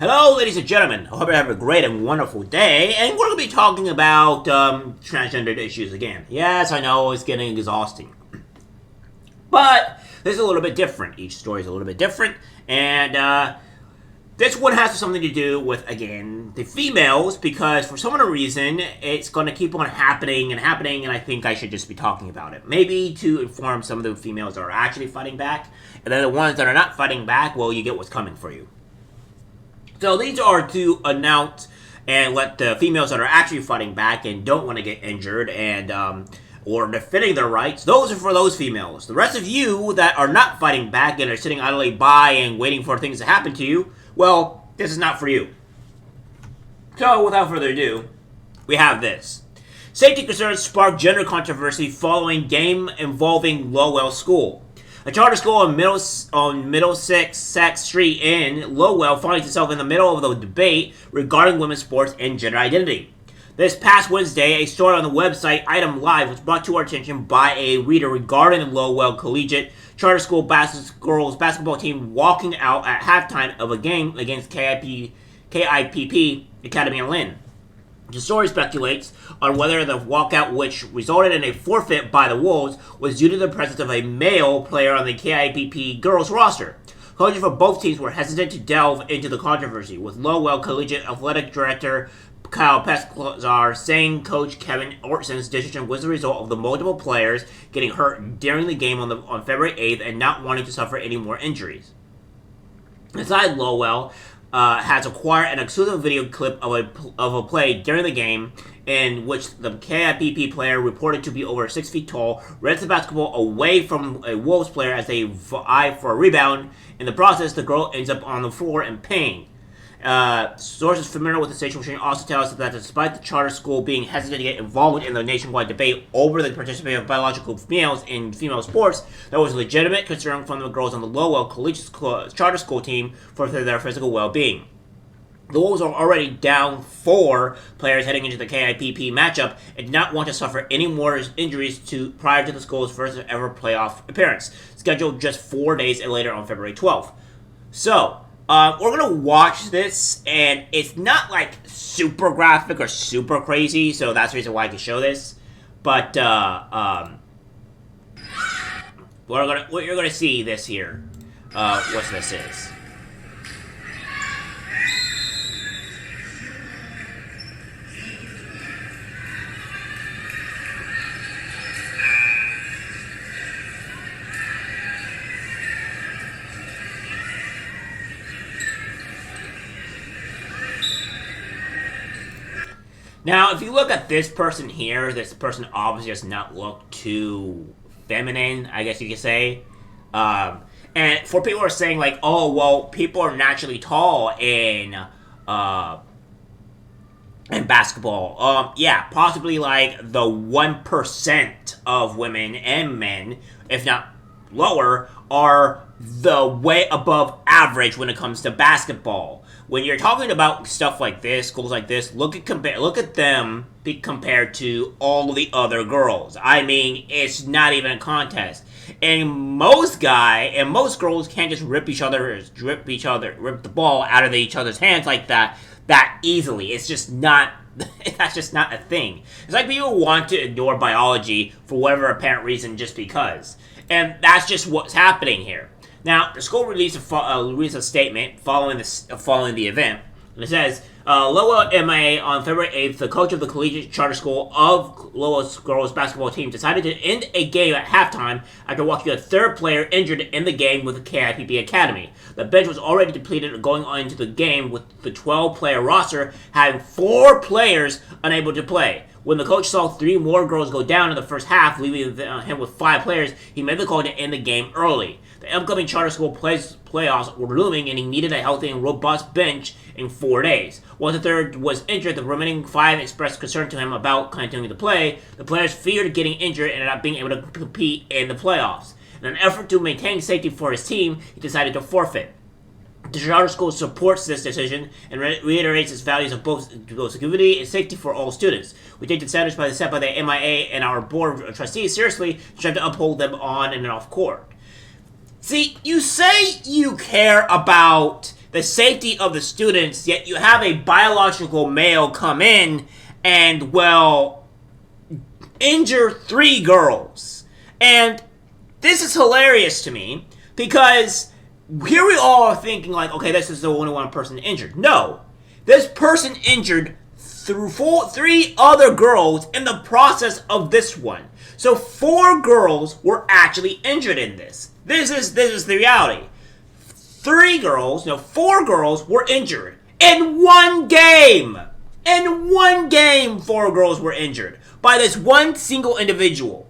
Hello, ladies and gentlemen. I hope you have a great and wonderful day. And we're going to be talking about transgender issues again. Yes, I know it's getting exhausting. But this is a little bit different. Each story is a little bit different. And this one has something to do with, again, the females. Because for some reason, it's going to keep on happening. And I think I should just be talking about it. Maybe to inform some of the females that are actually fighting back. And then the ones that are not fighting back, well, you get what's coming for you. So these are to announce and let the females that are actually fighting back and don't want to get injured and or defending their rights. Those are for those females. The rest of you that are not fighting back and are sitting idly by and waiting for things to happen to you, well, this is not for you. So without further ado, we have this. Safety concerns spark gender controversy following game involving Lowell School. A charter school on Middlesex Street in Lowell finds itself in the middle of the debate regarding women's sports and gender identity. This past Wednesday, a story on the website Item Live was brought to our attention by a reader regarding the Lowell Collegiate charter school girls basketball team walking out at halftime of a game against KIPP Academy in Lynn. The story speculates on whether the walkout, which resulted in a forfeit by the Wolves, was due to the presence of a male player on the KIPP girls roster. Coaches for both teams were hesitant to delve into the controversy, with Lowell Collegiate Athletic Director Kyle Pescazar saying Coach Kevin Ortson's decision was the result of the multiple players getting hurt during the game on February 8th and not wanting to suffer any more injuries. Inside Lowell, has acquired an exclusive video clip of a play during the game in which the KIPP player, reported to be over 6 feet tall, rips the basketball away from a Wolves player as they vie for a rebound. In the process, the girl ends up on the floor in pain. Sources familiar with the situation also tell us that despite the charter school being hesitant to get involved in the nationwide debate over the participation of biological males in female sports, there was legitimate concern from the girls on the Lowell Collegiate charter school team for their physical well-being. The Wolves are already down 4 players heading into the KIPP matchup and did not want to suffer any more injuries prior to the school's first ever playoff appearance, scheduled just 4 days later on February 12th. So, we're going to watch this, and it's not, like, super graphic or super crazy, so that's the reason why I can show this. But, what you're going to see this here, what this is. Now, if you look at this person here, this person obviously does not look too feminine, I guess you could say. And for people who are saying, like, oh, well, people are naturally tall in basketball. Yeah, possibly, like, the 1% of women and men, if not lower, are the way above average when it comes to basketball. When you're talking about stuff like this, schools like this, look at them be compared to all the other girls. I mean, it's not even a contest. And most girls can't just rip the ball out of each other's hands like that easily. It's just not. That's just not a thing. It's like people want to ignore biology for whatever apparent reason just because. And that's just what's happening here. Now, the school released a statement following the event. And it says, Lowell MA on February 8th, the coach of the Collegiate Charter School of Lowell's girls basketball team decided to end a game at halftime after watching a third player injured in the game with the KIPP Academy. The bench was already depleted going on into the game with the 12-player roster having 4 players unable to play. When the coach saw 3 more girls go down in the first half, leaving him with 5 players, he made the call to end the game early. The upcoming charter school playoffs were looming, and he needed a healthy and robust bench in 4 days. Once the third was injured, the remaining 5 expressed concern to him about continuing to play. The players feared getting injured and not being able to compete in the playoffs. In an effort to maintain safety for his team, he decided to forfeit. The charter school supports this decision and reiterates its values of both security and safety for all students. We take the standards set by the MIA and our board of trustees seriously and strive to uphold them on and off court. See, you say you care about the safety of the students, yet you have a biological male come in and, well, injure 3 girls. And this is hilarious to me, because here we all are thinking like, okay, this is the only one person injured. No. This person injured through 3 other girls in the process of this one. So 4 girls were actually injured in this. This is the reality. 4 girls were injured in one game. In one game, 4 girls were injured by this one single individual.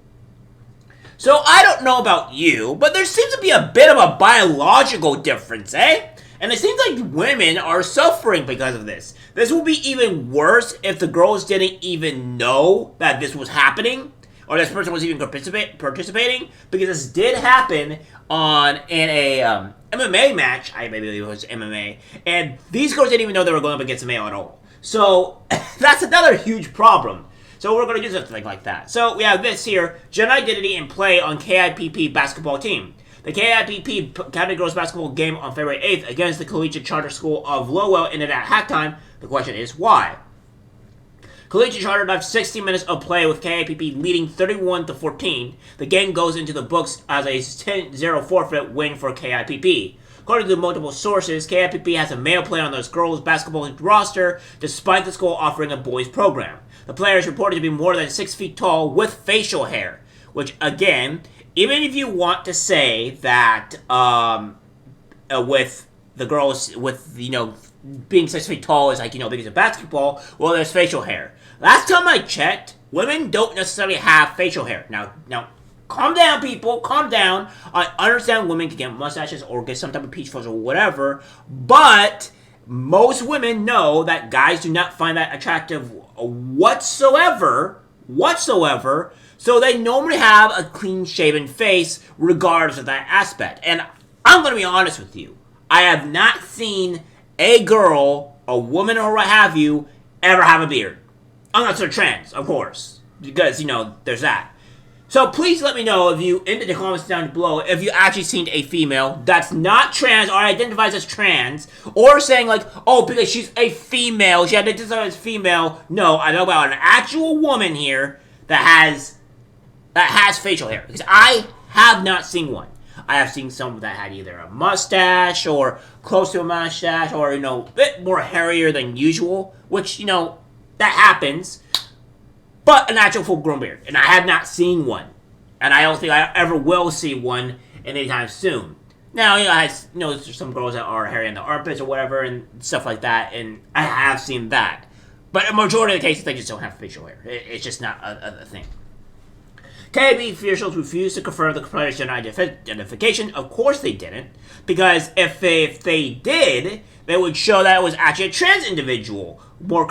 So I don't know about you, but there seems to be a bit of a biological difference, eh? And it seems like women are suffering because of this. This will be even worse if the girls didn't even know that this was happening, or this person was even participating, because this did happen in a MMA match. I believe it was MMA, and these girls didn't even know they were going up against a male at all. So that's another huge problem. So we're going to do something like that. So we have this here: gender identity and play on KIPP basketball team. The KIPP County Girls Basketball game on February 8th against the Collegiate Charter School of Lowell ended at halftime. The question is, why? Collegiate Charter left 60 minutes of play with KIPP leading 31-14. The game goes into the books as a 10-0 forfeit win for KIPP. According to multiple sources, KIPP has a male player on this girls' basketball roster, despite the school offering a boys' program. The player is reported to be more than 6 feet tall with facial hair, which, again, even if you want to say that with the girls, with, being 6 feet tall is like, because of basketball, well, there's facial hair. Last time I checked, women don't necessarily have facial hair. Now, calm down, people, calm down. I understand women can get mustaches or get some type of peach fuzz or whatever, but most women know that guys do not find that attractive whatsoever, so they normally have a clean-shaven face regardless of that aspect. And I'm going to be honest with you. I have not seen a girl, a woman, or what have you, ever have a beard. Unless they're trans, of course. Because, there's that. So please let me know if you, in the comments down below, if you actually seen a female that's not trans or identifies as trans, or saying like, oh, because she's a female, she identifies as female. No, I know about an actual woman here that has facial hair. Because I have not seen one. I have seen some that had either a mustache or close to a mustache or, a bit more hairier than usual, which, that happens. But an actual full-grown beard. And I have not seen one. And I don't think I ever will see one anytime soon. Now, there's some girls that are hairy in the armpits or whatever and stuff like that, and I have seen that. But in majority of the cases, they just don't have facial hair. It's just not a thing. KIPP officials refused to confirm the player's gender identification. Of course they didn't. Because if they did, they would show that it was actually a trans individual more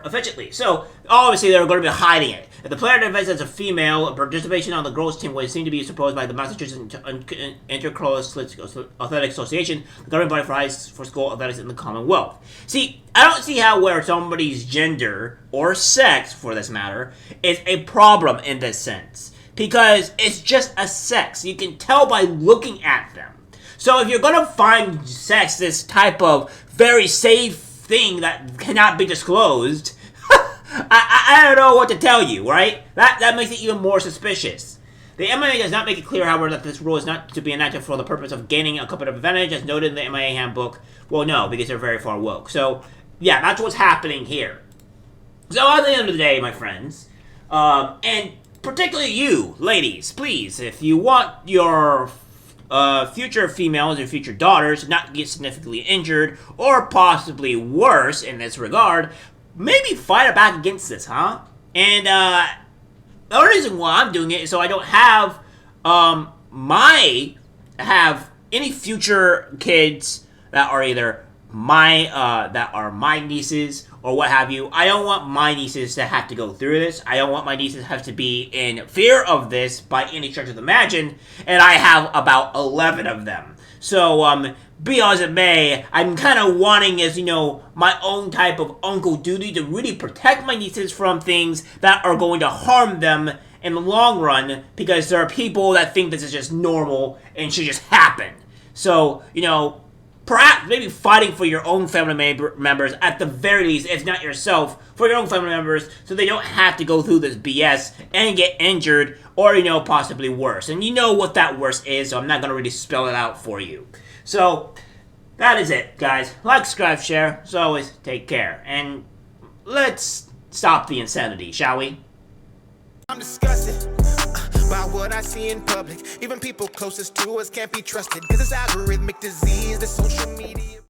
efficiently. So, obviously, they were going to be hiding it. If the player identifies as a female, participation on the girls' team would seem to be supposed by the Massachusetts Intercollegiate Athletic Association, the governing body for school athletics in the Commonwealth. See, I don't see how where somebody's gender, or sex for this matter, is a problem in this sense. Because it's just a sex. You can tell by looking at them. So if you're going to find sex this type of very safe thing that cannot be disclosed, I don't know what to tell you, right? That makes it even more suspicious. The MIA does not make it clear, however, that this rule is not to be enacted for the purpose of gaining a competitive advantage, as noted in the MIA handbook. Well, no, because they're very far woke. So, yeah, that's what's happening here. So, at the end of the day, my friends, and particularly you, ladies, please, if you want your future females or future daughters not to get significantly injured or possibly worse in this regard, maybe fight back against this, huh? And the only reason why I'm doing it is so I don't have any future kids that are either my nieces or what have you. I don't want my nieces to have to go through this. I don't want my nieces to have to be in fear of this by any stretch of the imagine. And I have about 11 of them. So, be as it may, I'm kind of wanting as, my own type of uncle duty to really protect my nieces from things that are going to harm them in the long run, because there are people that think this is just normal and should just happen. So, perhaps maybe fighting for your own family members at the very least, if not yourself, for your own family members, so they don't have to go through this BS and get injured or, possibly worse. And you know what that worse is, so I'm not going to really spell it out for you. So, that is it, guys. Like, subscribe, share. As always, take care. And let's stop the insanity, shall we? I'm disgusted by what I see in public. Even people closest to us can't be trusted, 'cause it's algorithmic disease, the social media.